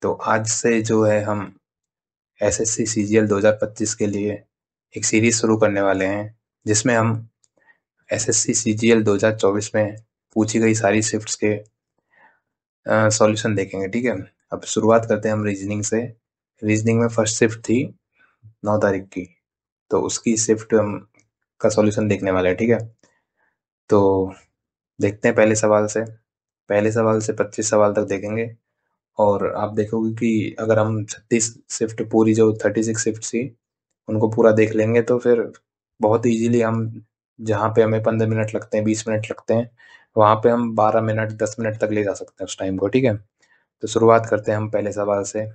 तो आज से जो है हम एसएससी सीजीएल 2025 के लिए एक सीरीज शुरू करने वाले हैं, जिसमें हम एसएससी सीजीएल 2024 में पूछी गई सारी शिफ्ट्स के सॉल्यूशन देखेंगे। ठीक है, अब शुरुआत करते हैं हम रीजनिंग से। रीजनिंग में फर्स्ट शिफ्ट थी 9 तारीख की, तो उसकी शिफ्ट हम का सॉल्यूशन देखने वाले हैं। ठीक है, तो देखते हैं पहले सवाल से। पहले सवाल से 25 सवाल तक देखेंगे, और आप देखोगे कि अगर हम 36 शिफ्ट पूरी जो 36 शिफ्ट थी उनको पूरा देख लेंगे तो फिर बहुत इजीली हम जहाँ पे हमें 15 मिनट लगते हैं, 20 मिनट लगते हैं, वहाँ पे हम 12 मिनट 10 मिनट तक ले जा सकते हैं उस टाइम को। ठीक है, तो शुरुआत करते हैं हम पहले सवाल से।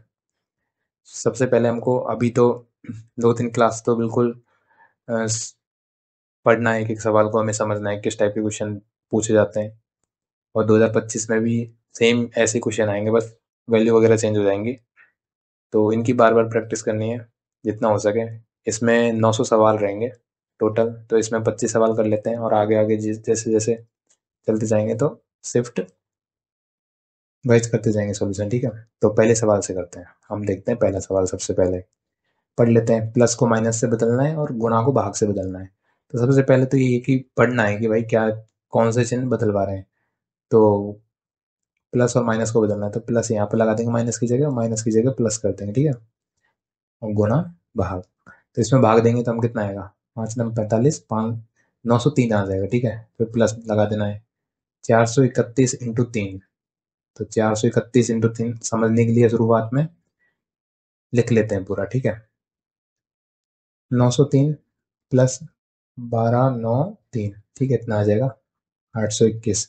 सबसे पहले हमको अभी तो 2-3 क्लास तो बिल्कुल पढ़ना है, एक एक सवाल को हमें समझना है किस टाइप के क्वेश्चन पूछे जाते हैं, और 2025 में भी सेम ऐसे क्वेश्चन आएंगे, बस वैल्यू वगैरह चेंज हो जाएंगी। तो इनकी बार बार प्रैक्टिस करनी है जितना हो सके। इसमें 900 सवाल रहेंगे टोटल, तो इसमें 25 सवाल कर लेते हैं, और आगे आगे जैसे जैसे चलते जाएंगे तो शिफ्ट वाइज करते जाएंगे सॉल्यूशन। ठीक है, तो पहले सवाल से करते हैं। हम देखते हैं पहला सवाल, सबसे पहले पढ़ लेते हैं। प्लस को माइनस से बदलना है और गुणा को भाग से बदलना है। तो सबसे पहले तो ये कि पढ़ना है कि भाई क्या कौन से चिन्ह बदलवा रहे हैं। तो प्लस और माइनस को बदलना है, तो प्लस यहाँ पे लगा देंगे माइनस की जगह, और माइनस की जगह प्लस कर देंगे। ठीक है, और गुणा भाग, तो इसमें भाग देंगे तो हम कितना आएगा, 5×9 = 45, 903 आ जाएगा। ठीक है, फिर प्लस लगा देना है। 431 × 3, तो 431 × 3 समझने के लिए शुरुआत में लिख लेते हैं पूरा। ठीक है, 903 प्लस 1293, ठीक है, इतना आ जाएगा 821।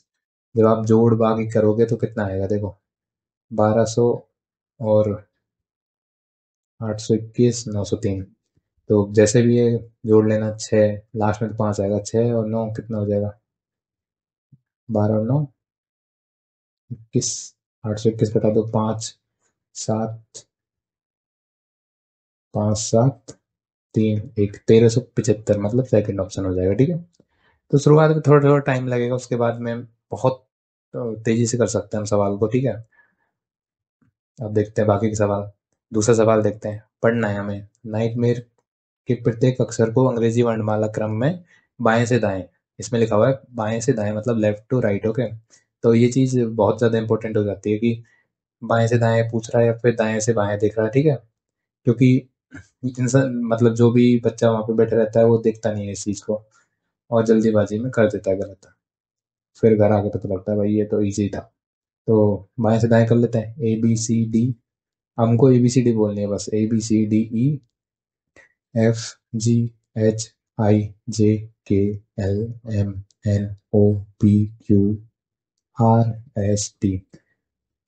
जब आप जोड़ भाग करोगे तो कितना आएगा, देखो 1200 और 821, 903। तो जैसे भी ये जोड़ लेना, 6 लास्ट में तो 5 आएगा, 6 और 9 कितना हो जाएगा, 12 और 9 21। 821 बटा दो, 5 7, 5 7 3 1, 1375, मतलब सेकंड ऑप्शन हो जाएगा। ठीक है, तो शुरुआत में थोड़ा थोड़ा टाइम लगेगा, उसके बाद में बहुत तेजी से कर सकते हैं हम सवाल को। ठीक है, अब देखते हैं बाकी के सवाल। दूसरा सवाल देखते हैं। पढ़ना है हमें, नाइटमेयर के प्रत्येक अक्षर को अंग्रेजी वर्णमाला क्रम में बाएं से दाएं, इसमें लिखा हुआ है बाएं से दाएं मतलब लेफ्ट टू राइट। ओके, तो ये चीज़ बहुत ज़्यादा इंपॉर्टेंट हो जाती है कि बाएं से दाएं पूछ रहा है या फिर दाएं से बाएं देख रहा है। ठीक है, क्योंकि इंसान मतलब जो भी बच्चा वहाँ पे बैठा रहता है वो देखता नहीं है इस चीज़ को, और जल्दीबाजी में कर देता है गलत। फिर घर आके पता लगता है भाई ये तो ईजी था। तो बाएं से दाएं कर लेते हैं। ABCD, हमको ABCD बोलनी है बस, ABCDE, FGHIJKLMNOPQRST।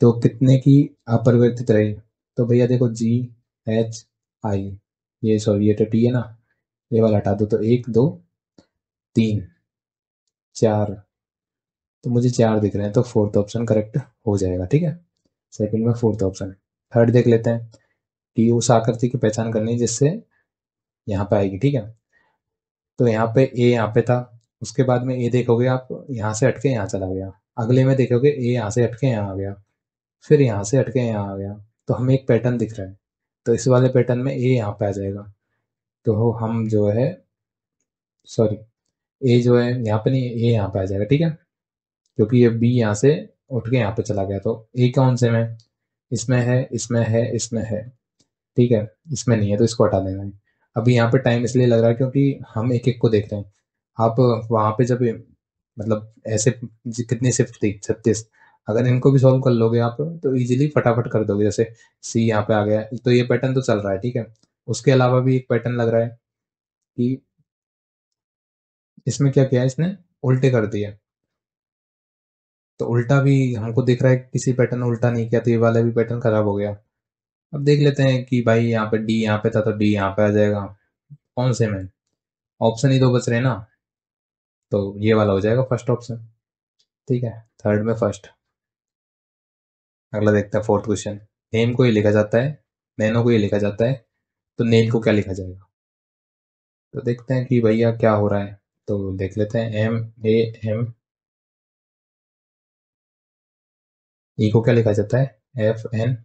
तो कितने की अपरिवर्तित रही, तो भैया देखो GHI, ये सॉरी ये तो टी है ना, ये वाला हटा दो, तो 1 2 3 4, तो मुझे 4 दिख रहे हैं, तो फोर्थ ऑप्शन करेक्ट हो जाएगा। ठीक है, सेकंड में फोर्थ ऑप्शन। थर्ड देख लेते हैं कि उस आकृति की पहचान करनी है जिससे यहाँ पे आएगी। ठीक है, तो यहाँ पे ए यहाँ पे था, उसके बाद में ए देखोगे आप यहाँ से हटके यहाँ चला गया, अगले में देखोगे ए यहाँ से हटके यहाँ आ गया, फिर यहाँ से हटके यहाँ आ गया। तो हमें एक पैटर्न दिख रहा है, तो इस वाले पैटर्न में ए यहाँ पे आ जाएगा। तो हम जो है, सॉरी, ए जो है यहाँ पे नहीं, ए यहाँ पे आ जाएगा। ठीक है, क्योंकि ये बी यहाँ से उठ के यहाँ पे चला गया, तो ए कौन से में, इसमें है, इसमें है, इसमें है। ठीक है, इसमें नहीं है तो इसको हटा देना है। अभी यहाँ पे टाइम इसलिए लग रहा है क्योंकि हम एक एक को देख रहे हैं। आप वहाँ पे जब मतलब ऐसे कितनी शिफ्ट थी, 36, अगर इनको भी सॉल्व कर लोगे आप तो इजीली फटाफट कर दोगे। जैसे सी यहाँ पे आ गया, तो ये पैटर्न तो चल रहा है। ठीक है, उसके अलावा भी एक पैटर्न लग रहा है कि इसमें क्या किया है, इसने उल्टे कर दिया, तो उल्टा भी हमको दिख रहा है, किसी पैटर्न उल्टा नहीं किया, तो ये वाला भी पैटर्न खराब हो गया। अब देख लेते हैं कि भाई यहाँ पे डी यहाँ पे था, तो डी यहाँ पे आ जाएगा। कौन से में, ऑप्शन ही दो बच रहे हैं ना, तो ये वाला हो जाएगा फर्स्ट ऑप्शन। ठीक है, थर्ड में फर्स्ट। अगला देखते हैं फोर्थ क्वेश्चन। नेम को ये लिखा जाता है, नैनो को ये लिखा जाता है, तो नेल को क्या लिखा जाएगा। तो देखते हैं कि भैया क्या हो रहा है, तो देख लेते हैं। MAM, ई को क्या लिखा जाता है, FN,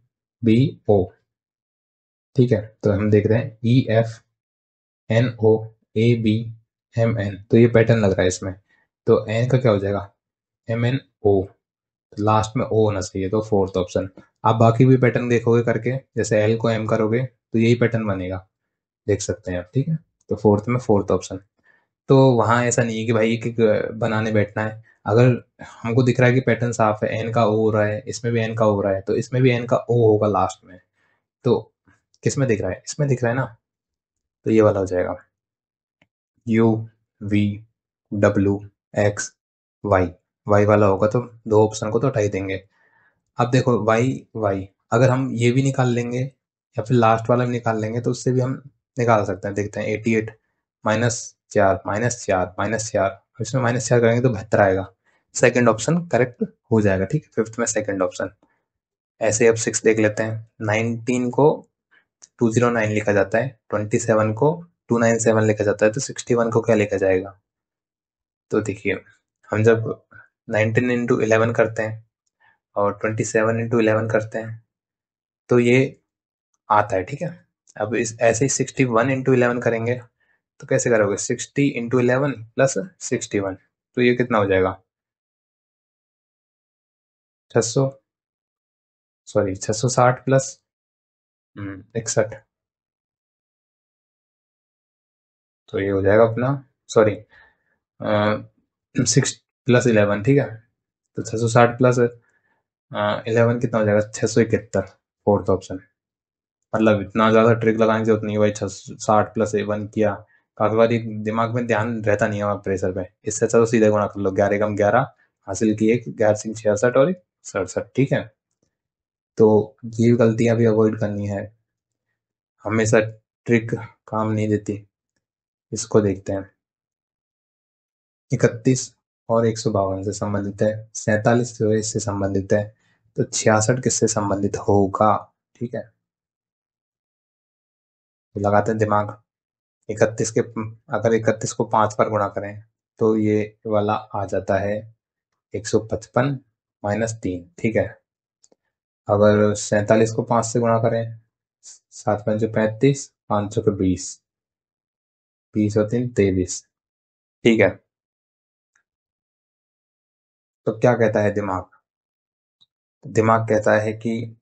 बी ओ, ठीक है। तो हम देख रहे हैं E F N O A B M N, तो ये पैटर्न लग रहा है इसमें। तो एन का क्या हो जाएगा, एम एन ओ, लास्ट में ओ होना चाहिए, तो फोर्थ ऑप्शन। आप बाकी भी पैटर्न देखोगे करके, जैसे एल को एम करोगे तो यही पैटर्न बनेगा, देख सकते हैं आप, ठीक है। तो फोर्थ में फोर्थ ऑप्शन। तो वहाँ ऐसा नहीं है कि भाई एक एक बनाने बैठना है। अगर हमको दिख रहा है कि पैटर्न साफ है, एन का ओ हो रहा है, इसमें भी एन का हो रहा है, तो इसमें भी एन का ओ होगा लास्ट में। तो किस में दिख रहा है, इसमें दिख रहा है ना, तो ये वाला हो जाएगा U V W X Y. Y वाला होगा तो दो ऑप्शन को तो हटा ही देंगे। अब देखो वाई वाई, अगर हम ये भी निकाल लेंगे या फिर लास्ट वाला भी निकाल लेंगे तो उससे भी हम निकाल सकते हैं। देखते हैं 88 -4 -4 -4, इसमें -4 करेंगे तो 72 आएगा। सेकंड ऑप्शन करेक्ट हो जाएगा, ठीक है। फिफ्थ में सेकंड ऑप्शन। ऐसे ही अब सिक्स देख लेते हैं। 19 को 209 लिखा जाता है, 27 को 297 लिखा जाता है, तो 61 को क्या लिखा जाएगा। तो देखिए, हम जब 19 इंटू 11 करते हैं और 27 इंटू 11 करते हैं तो ये आता है, ठीक है। अब इस ऐसे ही 61 इंटू 11 करेंगे तो कैसे करोगे, 60 इंटू 11 प्लस 61, तो ये कितना हो जाएगा, 600, सॉरी 660 प्लस 61, तो ये हो जाएगा अपना, सॉरी 6 + 11, ठीक है। तो 660 प्लस 11 कितना हो जाएगा, 671, फोर्थ ऑप्शन। मतलब इतना ज़्यादा ट्रिक लगाने की जरूरत नहीं है भाई, 660 + 1 किया, काफ़ी बार दिमाग में ध्यान रहता नहीं है वहाँ प्रेशर पे, इससे अच्छा तो सीधे गुणा कर लो, 11 × 11 हासिल किए 11×6 = 66 और 67, ठीक है। तो ये गलतियां भी अवॉइड करनी है, हमेशा ट्रिक काम नहीं देती। इसको देखते हैं, 31 और 152 से संबंधित है, 47 जो है इससे संबंधित है, तो 66 किससे संबंधित होगा, ठीक है। तो लगाते हैं दिमाग। 31 के, अगर 31 को 5 बार गुणा करें तो ये वाला आ जाता है 155 -3, ठीक है। अगर 47 को 5 से गुणा करें, 7×5 = 35, 500 के 20, 20 और 3 = 23, ठीक है। तो क्या कहता है दिमाग, दिमाग कहता है कि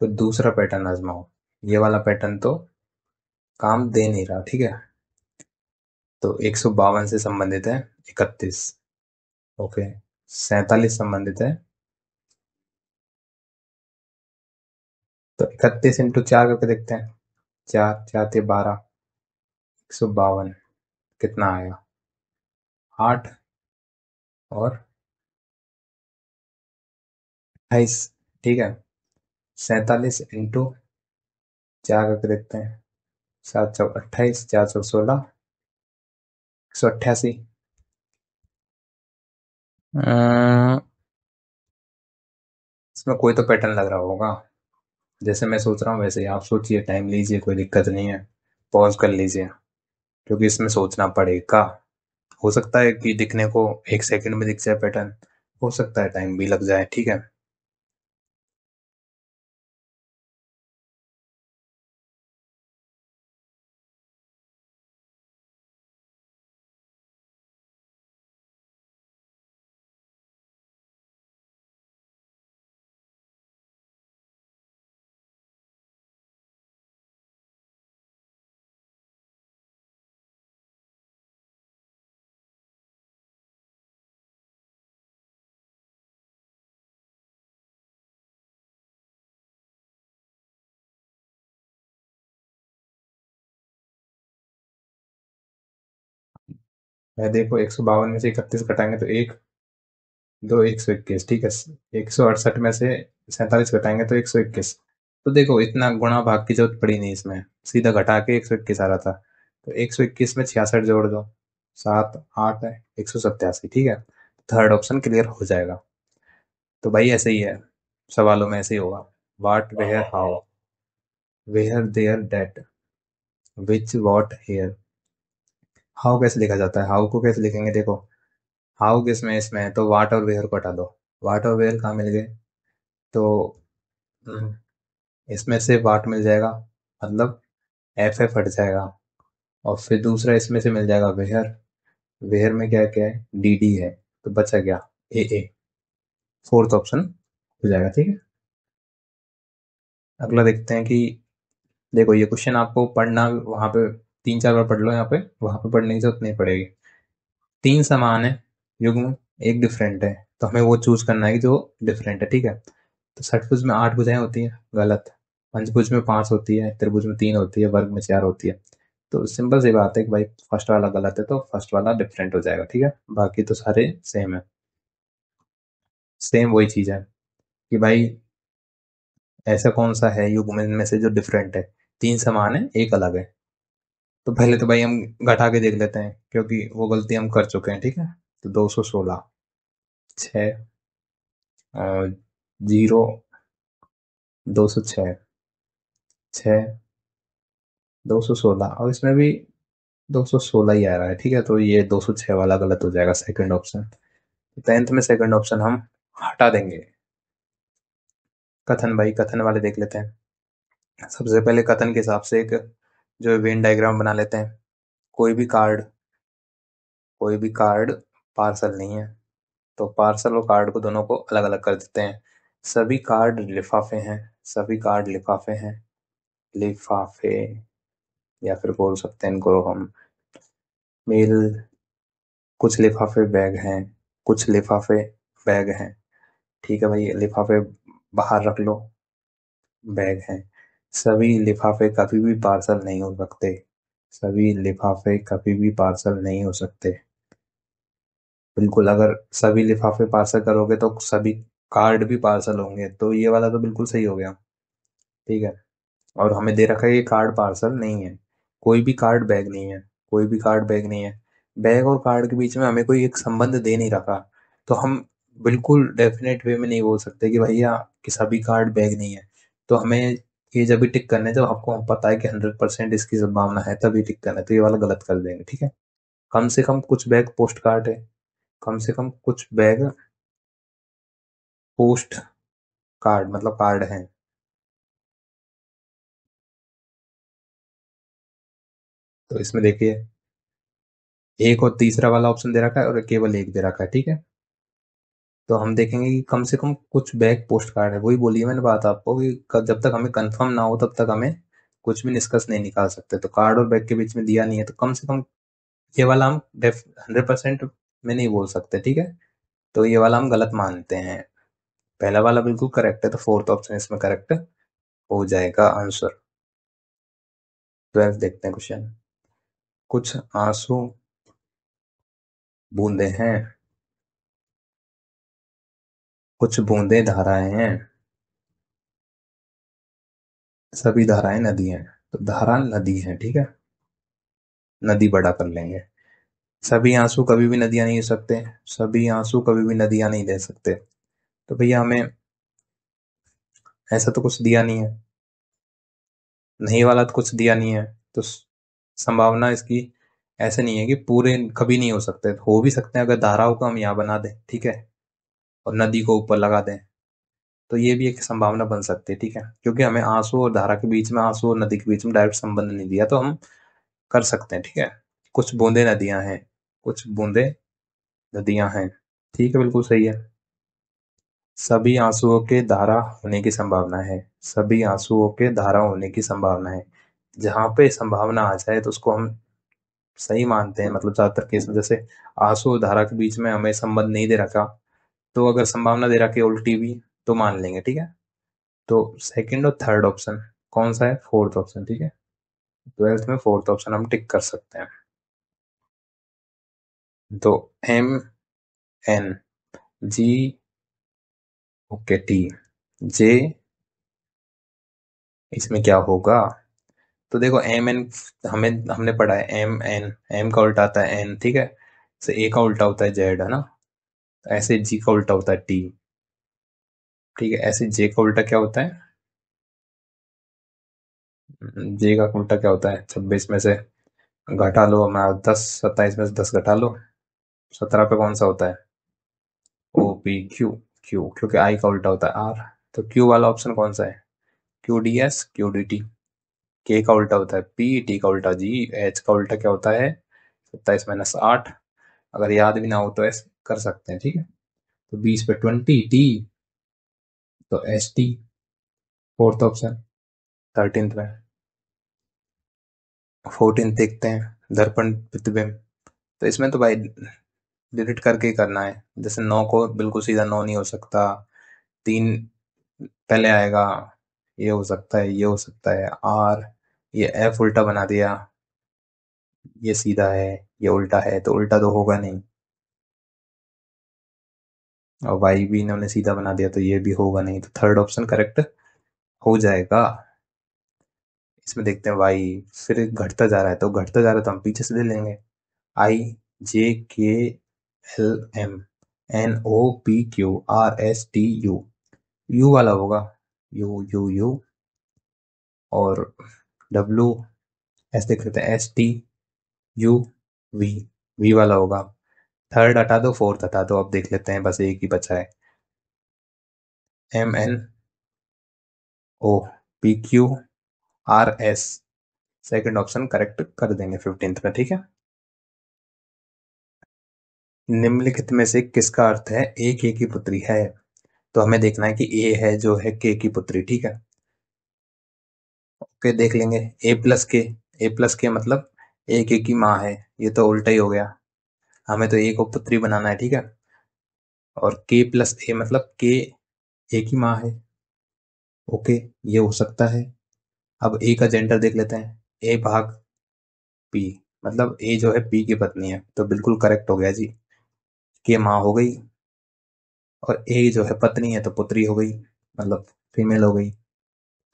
तो दूसरा पैटर्न आजमाओ, ये वाला पैटर्न तो काम दे नहीं रहा, ठीक है। तो 152 से संबंधित है 31, ओके। 47 संबंधित है, तो 31 × 4 करके देखते हैं, 4×4 = 12, 152 कितना आएगा, 8 और 28, ठीक है। 47 × 4 करके देखते हैं, 7×4 = 28, 4×4 = 16, 188। इसमें कोई तो पैटर्न लग रहा होगा, जैसे मैं सोच रहा हूँ वैसे ही आप सोचिए, टाइम लीजिए, कोई दिक्कत नहीं है, पॉज कर लीजिए, क्योंकि इसमें सोचना पड़ेगा। हो सकता है कि दिखने को 1 सेकंड में दिख जाए पैटर्न, हो सकता है टाइम भी लग जाए, ठीक है। मैं देखो 152 में से 31 घटाएंगे तो एक, दो, 121, ठीक है। 168 में से 47 घटाएंगे तो 121। तो देखो इतना गुणा भाग की जरूरत पड़ी नहीं, इसमें सीधा घटा के 121 आ रहा था, तो 121 में 66 जोड़ दो, 7 8 है 187, ठीक है। थर्ड ऑप्शन क्लियर हो जाएगा। तो भाई ऐसे ही है, सवालों में ऐसे ही होगा, what where how, where there that, which what here. How कैसे लिखा जाता है, हाउ को कैसे लिखेंगे, देखो हाउ किस में, इसमें है तो वाट और वेयर को हटा दो, वाट और वेयर कहाँ मिल गए, तो इसमें से वाट मिल जाएगा, मतलब एफ एफ हट जाएगा। और फिर दूसरा इसमें से मिल जाएगा वेयर। वेयर में क्या क्या है, डी डी है, तो बचा क्या, ए। फोर्थ ऑप्शन हो जाएगा, ठीक है। अगला देखते हैं कि देखो ये क्वेश्चन आपको पढ़ना वहां पे 3-4 बार पढ़ लो, यहाँ पे वहां पे पढ़ने की जरूरत नहीं पड़ेगी। 3 समान है युग्म, एक डिफरेंट है, तो हमें वो चूज करना है कि जो डिफरेंट है, ठीक है। तो षटभुज में 8 भुजाएं होती है, गलत। पंचभुज में 5 होती है, त्रिभुज में 3 होती है, वर्ग में 4 होती है। तो सिंपल सी बात है कि भाई फर्स्ट वाला गलत है, तो फर्स्ट वाला डिफरेंट हो जाएगा, ठीक है। बाकी तो सारे सेम है। सेम वही चीज है कि भाई ऐसा कौन सा है युग्म इनमें से जो डिफरेंट है, 3 समान है एक अलग है। तो पहले तो भाई हम घटा के देख लेते हैं, क्योंकि वो गलती हम कर चुके हैं, ठीक है। तो 216, 6, 0, 206, 6, 216, और इसमें भी 216 ही आ रहा है, ठीक है। तो ये 206 वाला गलत हो जाएगा, सेकंड ऑप्शन। 10th में सेकंड ऑप्शन हम हटा देंगे। कथन, भाई कथन वाले देख लेते हैं। सबसे पहले कथन के हिसाब से एक जो वेन डायग्राम बना लेते हैं। कोई भी कार्ड, कोई भी कार्ड पार्सल नहीं है, तो पार्सल और कार्ड को दोनों को अलग अलग कर देते हैं। सभी कार्ड लिफाफे हैं, सभी कार्ड लिफाफे हैं, लिफाफे, या फिर बोल सकते हैं इनको हम मेल। कुछ लिफाफे बैग हैं, कुछ लिफाफे बैग हैं, ठीक है भाई। लिफाफे बाहर रख लो, बैग हैं। सभी लिफाफे कभी भी पार्सल नहीं हो सकते, सभी लिफाफे कभी भी पार्सल नहीं हो सकते। बिल्कुल, अगर सभी लिफाफे पार्सल करोगे तो सभी कार्ड भी पार्सल होंगे, तो ये वाला तो बिल्कुल सही हो गया, ठीक है। और हमें दे रखा है ये कार्ड पार्सल नहीं है, कोई भी कार्ड बैग नहीं है, कोई भी कार्ड बैग नहीं है। बैग और कार्ड के बीच में हमें कोई एक संबंध दे नहीं रखा, तो हम बिल्कुल डेफिनेट वे में नहीं बोल सकते कि भैया कि सभी कार्ड बैग नहीं है। तो हमें ये जब भी टिक करना है, जब आपको हम पता है कि 100% इसकी संभावना है, तभी टिक करना है, तो ये वाला गलत कर देंगे, ठीक है। कम से कम कुछ बैग पोस्ट कार्ड है, कम से कम कुछ बैग पोस्ट कार्ड मतलब कार्ड है। तो इसमें देखिए एक और तीसरा वाला ऑप्शन दे रखा है और केवल एक दे रखा है, ठीक है। तो हम देखेंगे कि कम से कम कुछ बैग पोस्ट कार्ड है, वही बोली है मैंने बात आपको कि जब तक हमें कंफर्म ना हो तब तक हमें कुछ भी निष्कर्ष नहीं निकाल सकते। तो कार्ड और बैग के बीच में दिया नहीं है, तो कम से कम ये वाला हम 100% में नहीं बोल सकते, ठीक है। तो ये वाला हम गलत मानते हैं। पहला वाला बिल्कुल करेक्ट है, तो फोर्थ ऑप्शन इसमें करेक्ट हो जाएगा आंसर। 12 देखते हैं क्वेश्चन। कुछ आंसू बूंदे हैं, कुछ बूंदे धाराएं हैं, सभी धाराएं नदी हैं। तो धारा नदी है, ठीक है। नदी बड़ा कर लेंगे। सभी आंसू कभी भी नदियां नहीं हो सकते, सभी आंसू कभी भी नदियां नहीं दे सकते। तो भैया हमें ऐसा तो कुछ दिया नहीं है, नहीं वाला तो कुछ दिया नहीं है। तो संभावना इसकी ऐसे नहीं है कि पूरे कभी नहीं हो सकते, हो भी सकते हैं अगर धाराओं को हम यहाँ बना दें, ठीक है, और नदी को ऊपर लगा दें, तो ये भी एक संभावना बन सकती है, ठीक है। क्योंकि हमें आंसू और धारा के बीच में, आंसू और नदी के बीच में डायरेक्ट संबंध नहीं दिया, तो हम कर सकते हैं, ठीक है। कुछ बूंदे नदियां हैं, कुछ बूंदे नदियां हैं, ठीक है, बिल्कुल सही है। सभी आंसुओं के धारा होने की संभावना है, सभी आंसुओं के धारा होने की संभावना है। जहां पे संभावना आ जाए तो उसको हम सही मानते हैं, मतलब ज्यादातर केस में जैसे आंसू और धारा के बीच में हमें संबंध नहीं दे रखा, तो अगर संभावना दे रखी है उल्टी भी, तो मान लेंगे, ठीक है। तो सेकंड और थर्ड ऑप्शन कौन सा है, फोर्थ ऑप्शन, ठीक है। 12th में फोर्थ ऑप्शन हम टिक कर सकते हैं। तो MNG, ओके, टी, जे, इसमें क्या होगा। तो देखो MN, हमें हमने पढ़ा है MN, M का उल्टा आता है N, ठीक है। से A का उल्टा होता है Z, है ना। ऐसे G का उल्टा होता है T, ठीक है। ऐसे J का उल्टा क्या होता है, J का उल्टा क्या होता है, 26 में से घटा लो हमारा 10, 27 में से 10 घटा लो, 17 पे कौन सा होता है, OPQ, क्यू, क्योंकि I का उल्टा होता है R, तो क्यू वाला ऑप्शन कौन सा है? Q D S, Q D T. के का उल्टा होता है पी, टी का उल्टा जी, एच का उल्टा क्या होता है? 27 - 8। अगर याद भी ना हो तो ऐसे कर सकते हैं, ठीक है। तो 20 पे 20 टी, तो S T, fourth option. 13th में 14 देखते हैं, दर्पण प्रतिबिंब। तो इसमें तो भाई डिलीट करके ही करना है। जैसे 9 को बिल्कुल सीधा 9 नहीं हो सकता, 3 पहले आएगा, ये हो सकता है, ये हो सकता है आर, ये एफ उल्टा बना दिया, ये सीधा है, ये उल्टा है, तो उल्टा तो होगा नहीं। और वाई भी इन्होंने सीधा बना दिया तो ये भी होगा नहीं, तो थर्ड ऑप्शन करेक्ट हो जाएगा। इसमें देखते हैं वाई फिर घटता जा रहा है, तो घटता जा रहा है तो हम पीछे से ले लेंगे। I J K L M N O P Q R S T U, U वाला होगा, यू यू यू। और डब्ल्यू एस देख लेते हैं, S T U V, V वाला होगा। थर्ड हटा दो, फोर्थ हटा दो, अब देख लेते हैं, बस एक ही बचा है, M N O P Q R S. Second option correct कर देंगे 15th में, ठीक है। निम्नलिखित में से किसका अर्थ है ए के की पुत्री है? तो हमें देखना है कि ए है जो है के की पुत्री, ठीक है। ओके, देख लेंगे। ए प्लस के, ए प्लस के मतलब ए के की माँ है, ये तो उल्टा ही हो गया। हमें तो ए को पुत्री बनाना है, ठीक है। और के प्लस ए मतलब के ए की माँ है, ओके, ये हो सकता है। अब ए का जेंडर देख लेते हैं, ए भाग पी, मतलब ए जो है पी की पत्नी है, तो बिल्कुल करेक्ट हो गया जी, के माँ हो गई। और ए जो है पत्नी है तो पुत्री हो गई, मतलब फीमेल हो गई।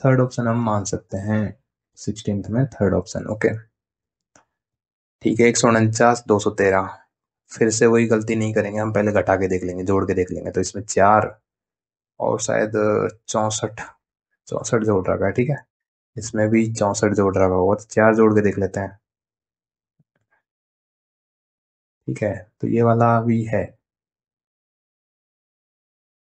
थर्ड ऑप्शन हम मान सकते हैं 16th में, थर्ड ऑप्शन, ओके। ठीक है, 149 213। फिर से वही गलती नहीं करेंगे, हम पहले घटा के देख लेंगे, जोड़ के देख लेंगे। तो इसमें 4 और शायद 64, 64 जोड़ रखा है, ठीक है। इसमें भी 64 जोड़ रखा होगा, तो 4 जोड़ के देख लेते हैं, ठीक है। तो ये वाला भी है,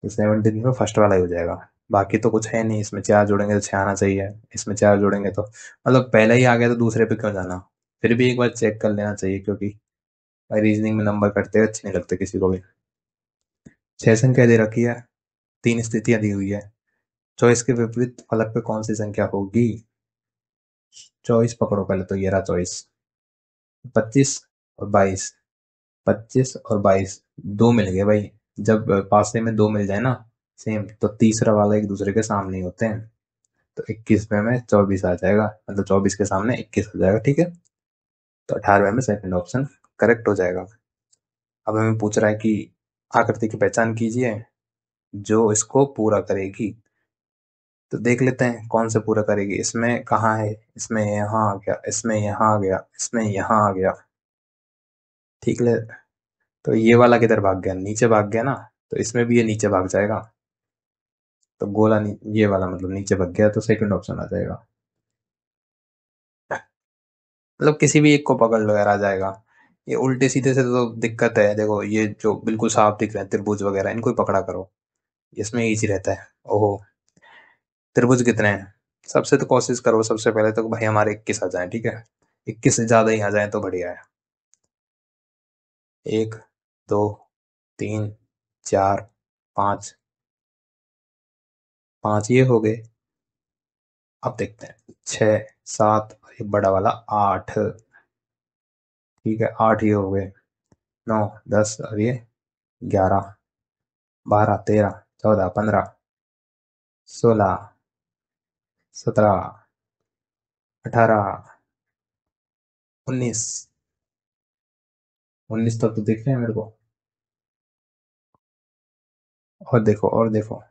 तो 17 में फर्स्ट वाला ही हो जाएगा। बाकी तो कुछ है नहीं, इसमें 4 जोड़ेंगे तो 6 आना चाहिए, इसमें 4 जोड़ेंगे तो मतलब पहले ही आ गया, तो दूसरे पे क्यों जाना। फिर भी एक बार चेक कर लेना चाहिए, क्योंकि रीजनिंग में नंबर कटते अच्छे नहीं लगते किसी को भी। 6 संख्या दे रखी है, 3 स्थितियां दी हुई है, चॉइस के विपरीत फलक पे कौन सी संख्या होगी? चॉइस पकड़ो पहले, तो ये रहा चॉइस, 25 और 22, 25 और 22, दो मिल गए भाई। जब पासे में दो मिल जाए ना सेम, तो तीसरा वाला एक दूसरे के सामने ही होते हैं। तो 21वें में 24 आ जाएगा, मतलब 24 के सामने 21 हो जाएगा, ठीक है। तो 18वें में सेकंड ऑप्शन करेक्ट हो जाएगा। अब हमें पूछ रहा है कि आकृति की पहचान कीजिए जो इसको पूरा करेगी। तो देख लेते हैं कौन से पूरा करेगी। इसमें कहाँ है, इसमें यहाँ आ गया, इसमें यहाँ आ गया, इसमें यहाँ आ गया, ठीक है। तो ये वाला किधर भाग गया, नीचे भाग गया ना, तो इसमें भी ये नीचे भाग जाएगा। तो गोला ये वाला मतलब नीचे भाग गया, तो सेकंड ऑप्शन आ जाएगा। मतलब किसी भी एक को पकड़ लो यार, आ जाएगा। ये उल्टे सीधे से तो दिक्कत है, देखो ये जो बिल्कुल साफ दिख रहे हैं त्रिभुज वगैरह, इनको ही पकड़ा करो, इसमें इजी रहता है। ओहो, त्रिभुज कितने हैं? सबसे तो कोशिश करो सबसे पहले तो भाई हमारे 21 आ जाए, ठीक है। 21 से ज्यादा ही आ जाए तो बढ़िया है। 1 2 3 4 5, 5 ये हो गए। अब देखते हैं 6 7 और ये बड़ा वाला 8, ठीक है, 8 ये हो गए। 9 10 और ये 11 12 13 14 15 16 17 18 19, 19 तक तो दिख रहे हैं मेरे को। और देखो और देखो,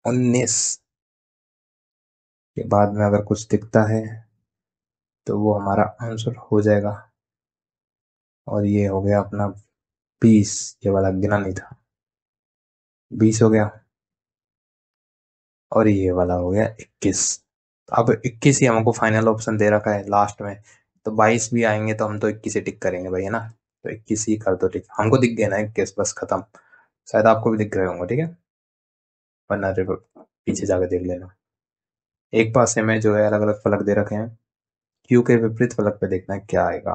19 के बाद में अगर कुछ दिखता है तो वो हमारा आंसर हो जाएगा। और ये हो गया अपना 20, ये वाला गिना नहीं था, 20 हो गया। और ये वाला हो गया 21। अब 21 ही हमको फाइनल ऑप्शन दे रखा है लास्ट में, तो 22 भी आएंगे तो हम तो 21 ही टिक करेंगे भाई, है ना। तो 21 ही कर दो टिक, हमको दिख गया ना 21, बस खत्म। शायद आपको भी दिख रहे होंगे, ठीक है, वरना पीछे जाकर देख लेना। एक पासे में जो है अलग अलग फलक दे रखे हैं, क्यू के विपरीत फलक पे देखना है क्या आएगा।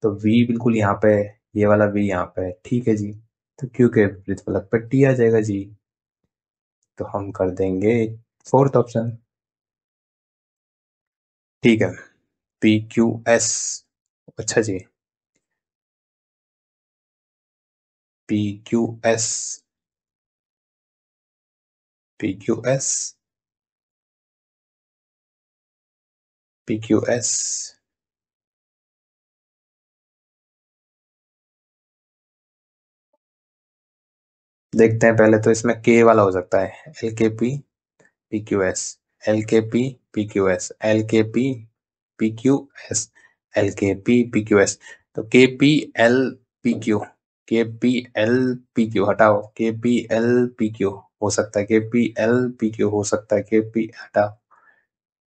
तो V बिल्कुल यहाँ पे, ये वाला V यहाँ पे, ठीक है जी। तो क्यू के विपरीत फलक पे T आ जाएगा जी। तो हम कर देंगे फोर्थ ऑप्शन। ठीक है, PQS। अच्छा जी, PQS, PQS, PQS। देखते हैं, पहले तो इसमें K वाला हो सकता है, LKP PQS, LKP PQS, LKP PQS, LKP PQS। तो KPLPQ, KPLPQ हटाओ, KPLPQ हो सकता है, KPLPQ हो सकता है, KP हटाओ।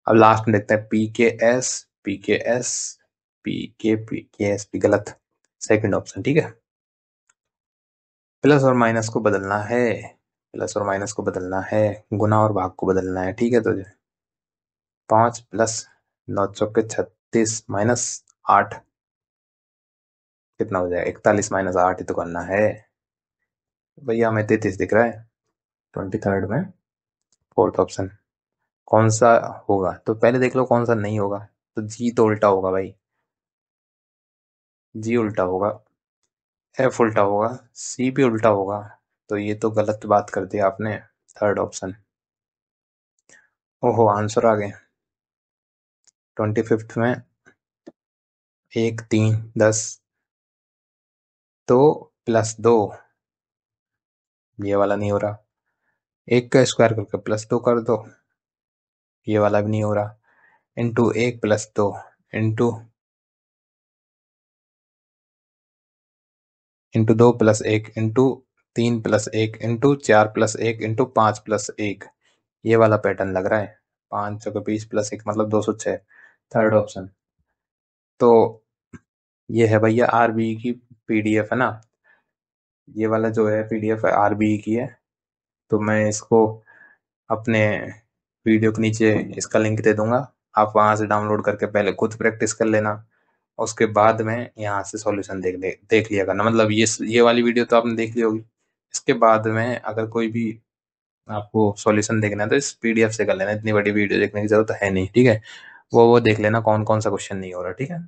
अब लास्ट में देखते हैं PKS, PKS, PKP गलत, सेकंड ऑप्शन, ठीक है। प्लस और माइनस को बदलना है, प्लस और माइनस को बदलना है, गुना और भाग को बदलना है, ठीक है। तो 5 प्लस 9 चौके 36 माइनस 8 कितना हो जाएगा, 41 माइनस 8 ही तो करना है भैया। हमें 33 दिख रहा है 23rd में, फोर्थ ऑप्शन कौन सा होगा। तो पहले देख लो कौन सा नहीं होगा। तो जी तो उल्टा होगा भाई, जी उल्टा होगा, एफ उल्टा होगा, सी भी उल्टा होगा। तो ये तो गलत बात कर दिया आपने, थर्ड ऑप्शन। ओहो, आंसर आ गए 25th में, 1 3 10, तो +2, ये वाला नहीं हो रहा। 1 का स्क्वायर करके +2 कर दो, ये वाला भी नहीं हो रहा। Into 1 + 2 into 2 + 1 into 3 + 1 into 4 + 1 into 5 + 1, ये वाला पैटर्न लग रहा है। 5 चौके 20 + 1 मतलब 206, थर्ड ऑप्शन। तो ये है भैया RBE की PDF है ना, ये वाला जो है PDF है RBE की है। तो मैं इसको अपने वीडियो के नीचे इसका लिंक दे दूंगा, आप वहां से डाउनलोड करके पहले खुद प्रैक्टिस कर लेना, उसके बाद में यहाँ से सॉल्यूशन देख लिया करना। मतलब ये वाली वीडियो तो आपने देख ली होगी, इसके बाद में अगर कोई भी आपको सॉल्यूशन देखना है तो इस PDF से कर लेना, इतनी बड़ी वीडियो देखने की जरूरत है नहीं, ठीक है। वो देख लेना कौन कौन सा क्वेश्चन नहीं हो रहा, ठीक है।